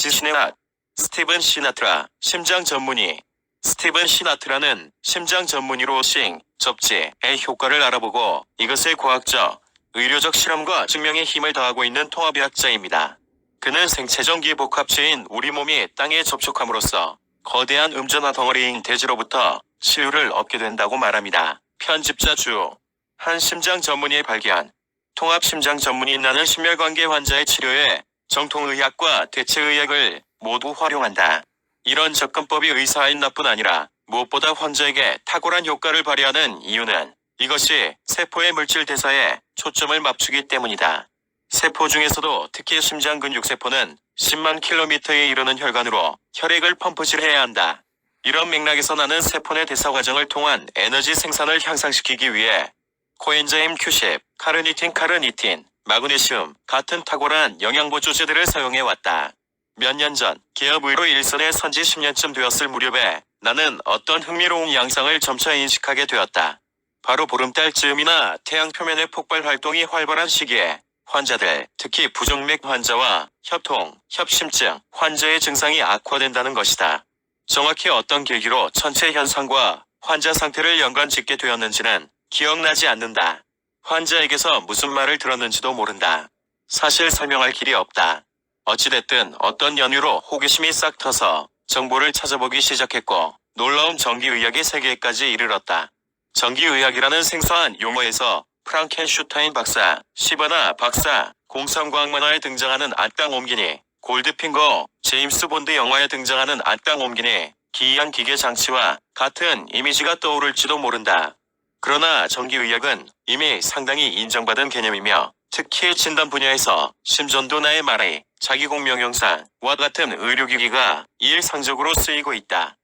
뮤지션의 아 스티븐 시나트라, 심장 전문의. 스티븐 시나트라는 심장 전문의로 싱, 접지의 효과를 알아보고 이것의 과학적, 의료적 실험과 증명에 힘을 더하고 있는 통합의학자입니다. 그는 생체전기 복합체인 우리 몸이 땅에 접촉함으로써 거대한 음전화 덩어리인 대지로부터 치유를 얻게 된다고 말합니다. 편집자 주. 한 심장 전문의의 발견. 통합 심장 전문의 나는 심혈관계 환자의 치료에 정통의학과 대체의학을 모두 활용한다. 이런 접근법이 의사인 뿐 아니라 무엇보다 환자에게 탁월한 효과를 발휘하는 이유는 이것이 세포의 물질 대사에 초점을 맞추기 때문이다. 세포 중에서도 특히 심장 근육세포는 10만 킬로미터에 이르는 혈관으로 혈액을 펌프질해야 한다. 이런 맥락에서 나는 세포 내 대사 과정을 통한 에너지 생산을 향상시키기 위해 코엔자임 Q10, 카르니틴, 마그네슘 같은 탁월한 영양보조제들을 사용해왔다. 몇 년 전 기업 의료 일선에 선지 10년쯤 되었을 무렵에 나는 어떤 흥미로운 양상을 점차 인식하게 되었다. 바로 보름달쯤이나 태양 표면의 폭발 활동이 활발한 시기에 환자들, 특히 부정맥 환자와 협통, 협심증 환자의 증상이 악화된다는 것이다. 정확히 어떤 계기로 전체 현상과 환자 상태를 연관짓게 되었는지는 기억나지 않는다. 환자에게서 무슨 말을 들었는지도 모른다. 사실 설명할 길이 없다. 어찌됐든 어떤 연유로 호기심이 싹 터서 정보를 찾아보기 시작했고 놀라운 전기의학의 세계까지 이르렀다. 전기의학이라는 생소한 용어에서 프랑켄슈타인 박사, 시바나 박사, 공상과학 만화에 등장하는 안땅 옮기니, 골드핑거, 제임스 본드 영화에 등장하는 안땅 옮기니, 기이한 기계 장치와 같은 이미지가 떠오를지도 모른다. 그러나 전기의학은 이미 상당히 인정받은 개념이며 특히 진단 분야에서 심전도 나의 말이 자기공명영상과 같은 의료기기가 일상적으로 쓰이고 있다.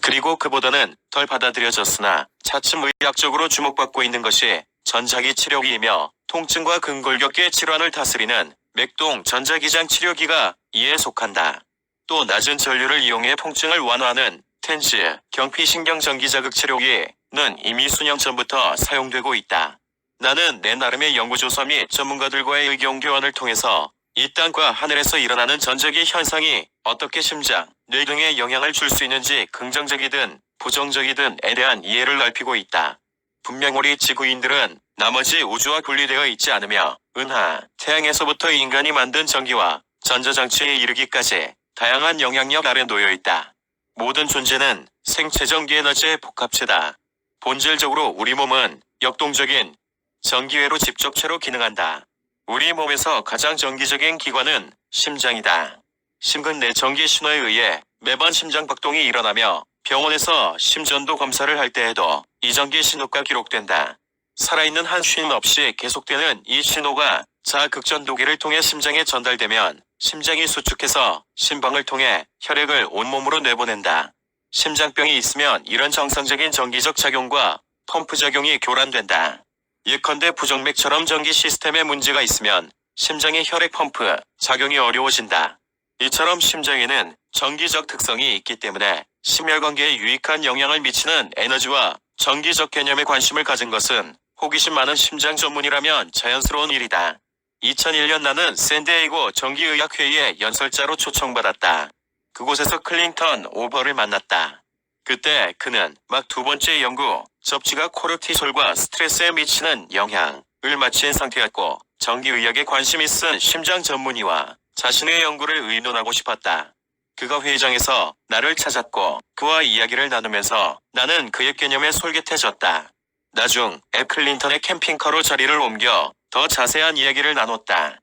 그리고 그보다는 덜 받아들여졌으나 차츰 의학적으로 주목받고 있는 것이 전자기 치료기이며 통증과 근골격계 질환을 다스리는 맥동 전자기장 치료기가 이에 속한다. 또 낮은 전류를 이용해 통증을 완화하는 텐즈 경피신경 전기자극 치료기는 이미 수년 전부터 사용되고 있다. 나는 내 나름의 연구조사 및 전문가들과의 의견 교환을 통해서 이 땅과 하늘에서 일어나는 전자기 현상이 어떻게 심장, 뇌 등에 영향을 줄 수 있는지 긍정적이든 부정적이든에 대한 이해를 넓히고 있다. 분명 우리 지구인들은 나머지 우주와 분리되어 있지 않으며 은하, 태양에서부터 인간이 만든 전기와 전자장치에 이르기까지 다양한 영향력 아래 놓여 있다. 모든 존재는 생체전기 에너지의 복합체다. 본질적으로 우리 몸은 역동적인 전기회로 집적체로 기능한다. 우리 몸에서 가장 전기적인 기관은 심장이다. 심근 내 전기 신호에 의해 매번 심장 박동이 일어나며 병원에서 심전도 검사를 할 때에도 이 전기 신호가 기록된다. 살아있는 한 쉼 없이 계속되는 이 신호가 자극전도기를 통해 심장에 전달되면 심장이 수축해서 심방을 통해 혈액을 온몸으로 내보낸다. 심장병이 있으면 이런 정상적인 전기적 작용과 펌프 작용이 교란된다. 예컨대 부정맥처럼 전기 시스템에 문제가 있으면 심장의 혈액 펌프 작용이 어려워진다. 이처럼 심장에는 전기적 특성이 있기 때문에 심혈관계에 유익한 영향을 미치는 에너지와 전기적 개념에 관심을 가진 것은 호기심 많은 심장 전문이라면 자연스러운 일이다. 2001년 나는 샌디에이고 전기의학회의에 연설자로 초청받았다. 그곳에서 클린턴 오버를 만났다. 그때 그는 막 두 번째 연구, 접지가 코르티솔과 스트레스에 미치는 영향을 마친 상태였고 전기의학에 관심이 쓴 심장 전문의와 자신의 연구를 의논하고 싶었다. 그가 회의장에서 나를 찾았고 그와 이야기를 나누면서 나는 그의 개념에 솔깃해졌다. 나중 앱 클린턴의 캠핑카로 자리를 옮겨 더 자세한 이야기를 나눴다.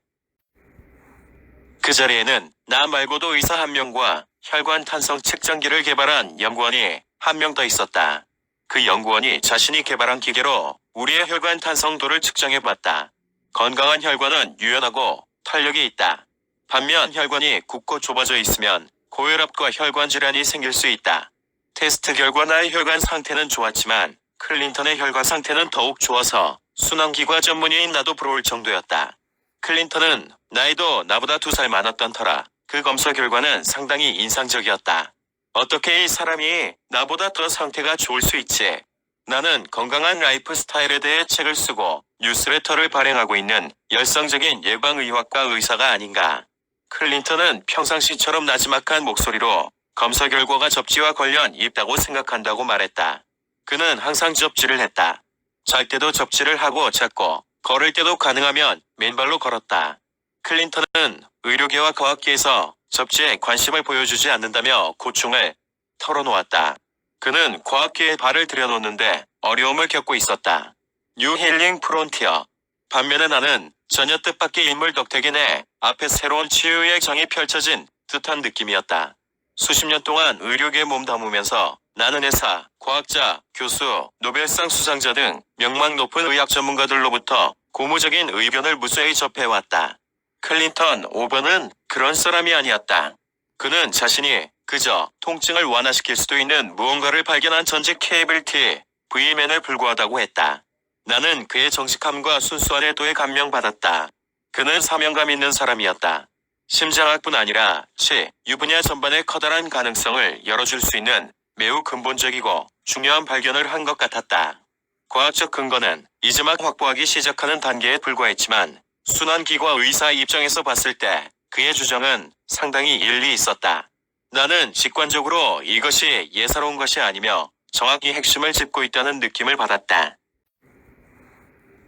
그 자리에는 나 말고도 의사 한 명과 혈관 탄성 측정기를 개발한 연구원이 한 명 더 있었다. 그 연구원이 자신이 개발한 기계로 우리의 혈관 탄성도를 측정해봤다. 건강한 혈관은 유연하고 탄력이 있다. 반면 혈관이 굽고 좁아져 있으면 고혈압과 혈관 질환이 생길 수 있다. 테스트 결과 나의 혈관 상태는 좋았지만 클린턴의 혈관 상태는 더욱 좋아서 순환기과 전문의인 나도 부러울 정도였다. 클린턴은 나이도 나보다 2살 많았던 터라 그 검사 결과는 상당히 인상적이었다. 어떻게 이 사람이 나보다 더 상태가 좋을 수 있지? 나는 건강한 라이프 스타일에 대해 책을 쓰고 뉴스레터를 발행하고 있는 열성적인 예방의학과 의사가 아닌가. 클린턴은 평상시처럼 나지막한 목소리로 검사 결과가 접지와 관련 있다고 생각한다고 말했다. 그는 항상 접지를 했다. 잘 때도 접지를 하고 잤고 걸을 때도 가능하면 맨발로 걸었다. 클린턴은 의료계와 과학계에서 접지에 관심을 보여주지 않는다며 고충을 털어놓았다. 그는 과학계에 발을 들여놓는데 어려움을 겪고 있었다. 뉴 힐링 프론티어. 반면에 나는 전혀 뜻밖의 인물 덕택에 내 앞에 새로운 치유의 장이 펼쳐진 듯한 느낌이었다. 수십 년 동안 의료계에 몸담으면서 나는 의사, 과학자, 교수, 노벨상 수상자 등 명망 높은 의학 전문가들로부터 고무적인 의견을 무수히 접해왔다. 클린턴 5번은 그런 사람이 아니었다. 그는 자신이 그저 통증을 완화시킬 수도 있는 무언가를 발견한 전직 케이블 TV맨에 불과하다고 했다. 나는 그의 정직함과 순수한 애도에 감명받았다. 그는 사명감 있는 사람이었다. 심장학뿐 아니라 치유 분야 전반의 커다란 가능성을 열어줄 수 있는 매우 근본적이고 중요한 발견을 한 것 같았다. 과학적 근거는 이제 막 확보하기 시작하는 단계에 불과했지만 순환기과 의사 입장에서 봤을 때 그의 주장은 상당히 일리 있었다. 나는 직관적으로 이것이 예사로운 것이 아니며 정확히 핵심을 짚고 있다는 느낌을 받았다.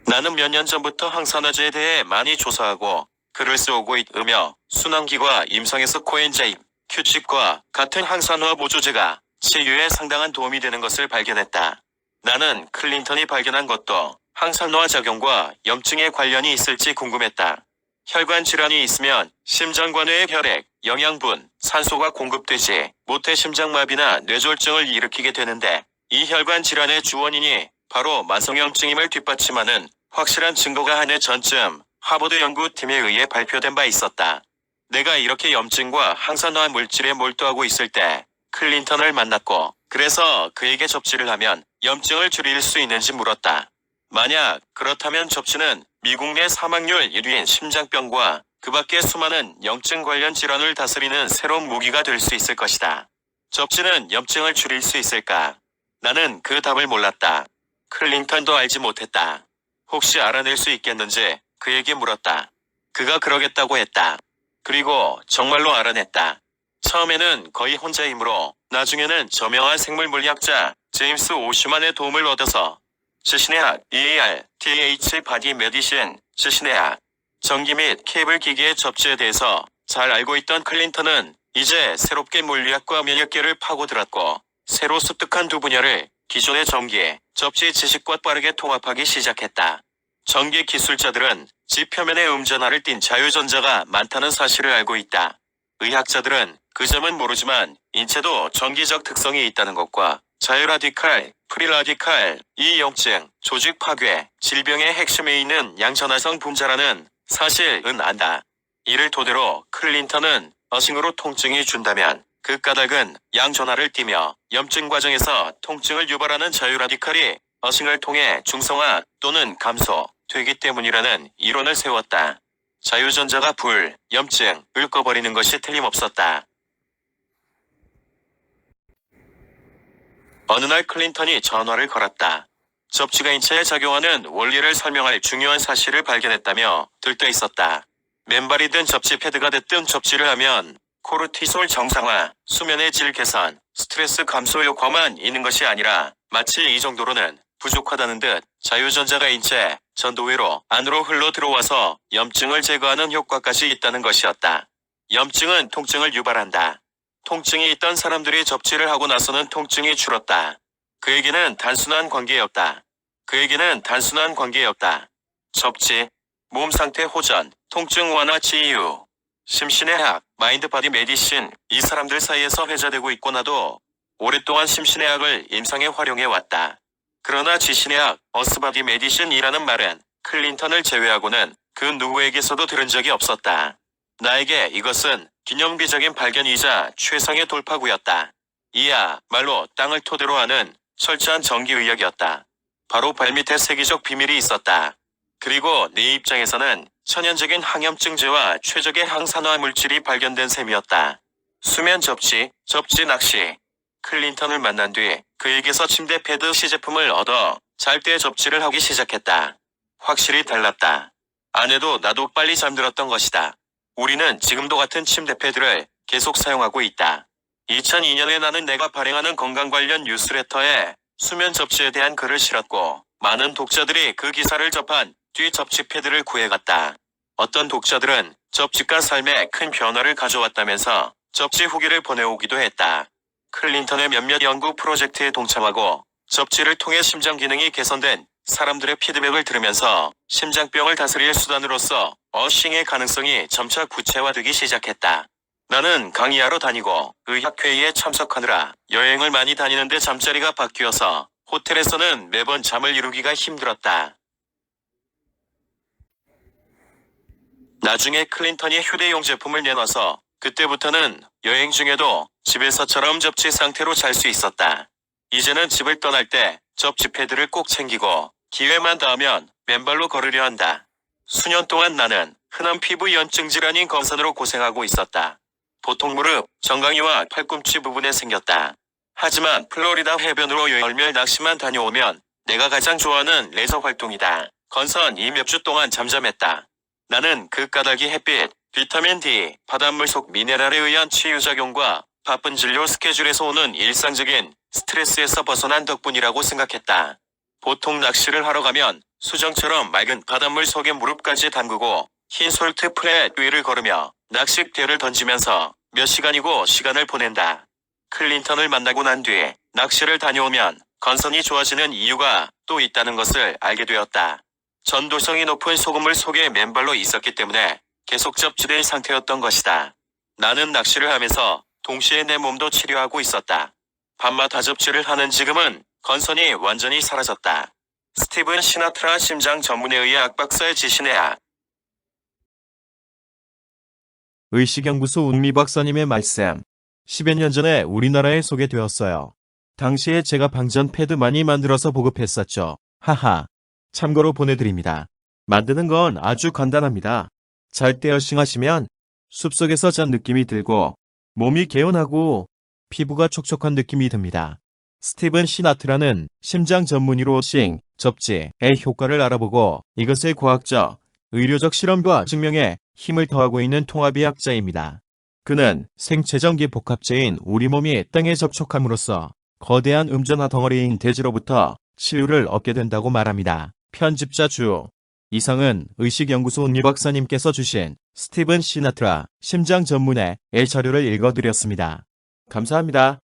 나는 몇 년 전부터 항산화제에 대해 많이 조사하고 글을 써오고 있으며 순환기과 임상에서 코엔자임, Q칩과 같은 항산화 보조제가 치유에 상당한 도움이 되는 것을 발견했다. 나는 클린턴이 발견한 것도 항산화 작용과 염증에 관련이 있을지 궁금했다. 혈관 질환이 있으면 심장관외의 혈액, 영양분, 산소가 공급되지 못해 심장마비나 뇌졸중을 일으키게 되는데 이 혈관 질환의 주원인이 바로 만성염증임을 뒷받침하는 확실한 증거가 한 해 전쯤 하버드 연구팀에 의해 발표된 바 있었다. 내가 이렇게 염증과 항산화 물질에 몰두하고 있을 때 클린턴을 만났고 그래서 그에게 접지를 하면 염증을 줄일 수 있는지 물었다. 만약 그렇다면 접지는 미국 내 사망률 1위인 심장병과 그 밖의 수많은 염증 관련 질환을 다스리는 새로운 무기가 될 수 있을 것이다. 접지는 염증을 줄일 수 있을까? 나는 그 답을 몰랐다. 클린턴도 알지 못했다. 혹시 알아낼 수 있겠는지 그에게 물었다. 그가 그러겠다고 했다. 그리고 정말로 알아냈다. 처음에는 거의 혼자이므로 나중에는 저명한 생물물리학자 제임스 오슈만의 도움을 얻어서 지신의학 EAR/TH 바디 메디신 지신의학 전기 및 케이블 기기의 접지에 대해서 잘 알고 있던 클린턴은 이제 새롭게 물리학과 면역계를 파고들었고 새로 습득한 두 분야를 기존의 전기, 접지 지식과 빠르게 통합하기 시작했다. 전기 기술자들은 지 표면에 음전하를 띤 자유전자가 많다는 사실을 알고 있다. 의학자들은 그 점은 모르지만 인체도 전기적 특성이 있다는 것과 자유라디칼, 프리라디칼, 이용증, 조직 파괴, 질병의 핵심에 있는 양전화성 분자라는 사실은 안다. 이를 토대로 클린턴은 어싱으로 통증이 준다면 그 까닭은 양전화를 띠며 염증 과정에서 통증을 유발하는 자유라디칼이 어싱을 통해 중성화 또는 감소되기 때문이라는 이론을 세웠다. 자유전자가 염증을 꺼버리는 것이 틀림없었다. 어느 날 클린턴이 전화를 걸었다. 접지가 인체에 작용하는 원리를 설명할 중요한 사실을 발견했다며 들떠 있었다. 맨발이 든 접지 패드가 됐든 접지를 하면 코르티솔 정상화, 수면의 질 개선, 스트레스 감소 효과만 있는 것이 아니라 마치 이 정도로는 부족하다는 듯 자유전자가 인체 전도회로 안으로 흘러 들어와서 염증을 제거하는 효과까지 있다는 것이었다. 염증은 통증을 유발한다. 통증이 있던 사람들이 접지를 하고 나서는 통증이 줄었다. 그에게는 단순한 관계였다. 접지, 몸 상태 호전, 통증 완화 치유, 심신의학, 마인드 바디 메디신, 이 사람들 사이에서 회자되고 있고 나도 오랫동안 심신의학을 임상에 활용해왔다. 그러나 지신의학, 어스바디 메디신이라는 말은 클린턴을 제외하고는 그 누구에게서도 들은 적이 없었다. 나에게 이것은 기념비적인 발견이자 최상의 돌파구였다. 이야말로 땅을 토대로 하는 철저한 전기의학이었다. 바로 발밑에 세계적 비밀이 있었다. 그리고 내 입장에서는 천연적인 항염증제와 최적의 항산화 물질이 발견된 셈이었다. 수면 접지 낚시. 클린턴을 만난 뒤 그에게서 침대 패드 시제품을 얻어 잘 때 접지를 하기 시작했다. 확실히 달랐다. 아내도 나도 빨리 잠들었던 것이다. 우리는 지금도 같은 침대 패드를 계속 사용하고 있다. 2002년에 나는 내가 발행하는 건강 관련 뉴스레터에 수면 접시에 대한 글을 실었고 많은 독자들이 그 기사를 접한 뒤 접시 패드를 구해갔다. 어떤 독자들은 접시가 삶에 큰 변화를 가져왔다면서 접시 후기를 보내오기도 했다. 클린턴의 몇몇 연구 프로젝트에 동참하고 접시를 통해 심장 기능이 개선된 사람들의 피드백을 들으면서 심장병을 다스릴 수단으로서 어싱의 가능성이 점차 구체화되기 시작했다. 나는 강의하러 다니고 의학회의에 참석하느라 여행을 많이 다니는데 잠자리가 바뀌어서 호텔에서는 매번 잠을 이루기가 힘들었다. 나중에 클린턴이 휴대용 제품을 내놔서 그때부터는 여행 중에도 집에서처럼 접시 상태로 잘 수 있었다. 이제는 집을 떠날 때 접시 패드를 꼭 챙기고 기회만 닿으면 맨발로 걸으려 한다. 수년 동안 나는 흔한 피부 연증 질환인 건선으로 고생하고 있었다. 보통 무릎, 정강이와 팔꿈치 부분에 생겼다. 하지만 플로리다 해변으로 열흘 낚시만 다녀오면 내가 가장 좋아하는 레저 활동이다. 건선이 몇 주 동안 잠잠했다. 나는 그 까닭이 햇빛, 비타민 D, 바닷물 속 미네랄에 의한 치유작용과 바쁜 진료 스케줄에서 오는 일상적인 스트레스에서 벗어난 덕분이라고 생각했다. 보통 낚시를 하러 가면 수정처럼 맑은 바닷물 속에 무릎까지 담그고 흰 솔트 플랫 위를 걸으며 낚싯대를 던지면서 몇 시간이고 시간을 보낸다. 클린턴을 만나고 난 뒤 낚시를 다녀오면 건선이 좋아지는 이유가 또 있다는 것을 알게 되었다. 전도성이 높은 소금물 속에 맨발로 있었기 때문에 계속 접지된 상태였던 것이다. 나는 낚시를 하면서 동시에 내 몸도 치료하고 있었다. 밤마다 다접지를 하는 지금은 건선이 완전히 사라졌다. 스티븐 시나트라 심장 전문의 의학 박사의 지시네야. 의식연구소 운미 박사님의 말씀. 10여 년 전에 우리나라에 소개되었어요. 당시에 제가 방전 패드 많이 만들어서 보급했었죠. 하하. 참고로 보내드립니다. 만드는 건 아주 간단합니다. 잘 때 어싱하시면 숲속에서 잔 느낌이 들고 몸이 개운하고 피부가 촉촉한 느낌이 듭니다. 스티븐 시나트라는 심장 전문의로 어싱, 접지의 효과를 알아보고 이것의 과학적, 의료적 실험과 증명에 힘을 더하고 있는 통합의학자입니다. 그는 생체전기 복합체인 우리 몸이 땅에 접촉함으로써 거대한 음전화 덩어리인 대지로부터 치유를 얻게 된다고 말합니다. 편집자 주. 이상은 의식연구소 운미 박사님께서 주신 스티븐 시나트라 심장 전문의 자료를 읽어드렸습니다. 감사합니다.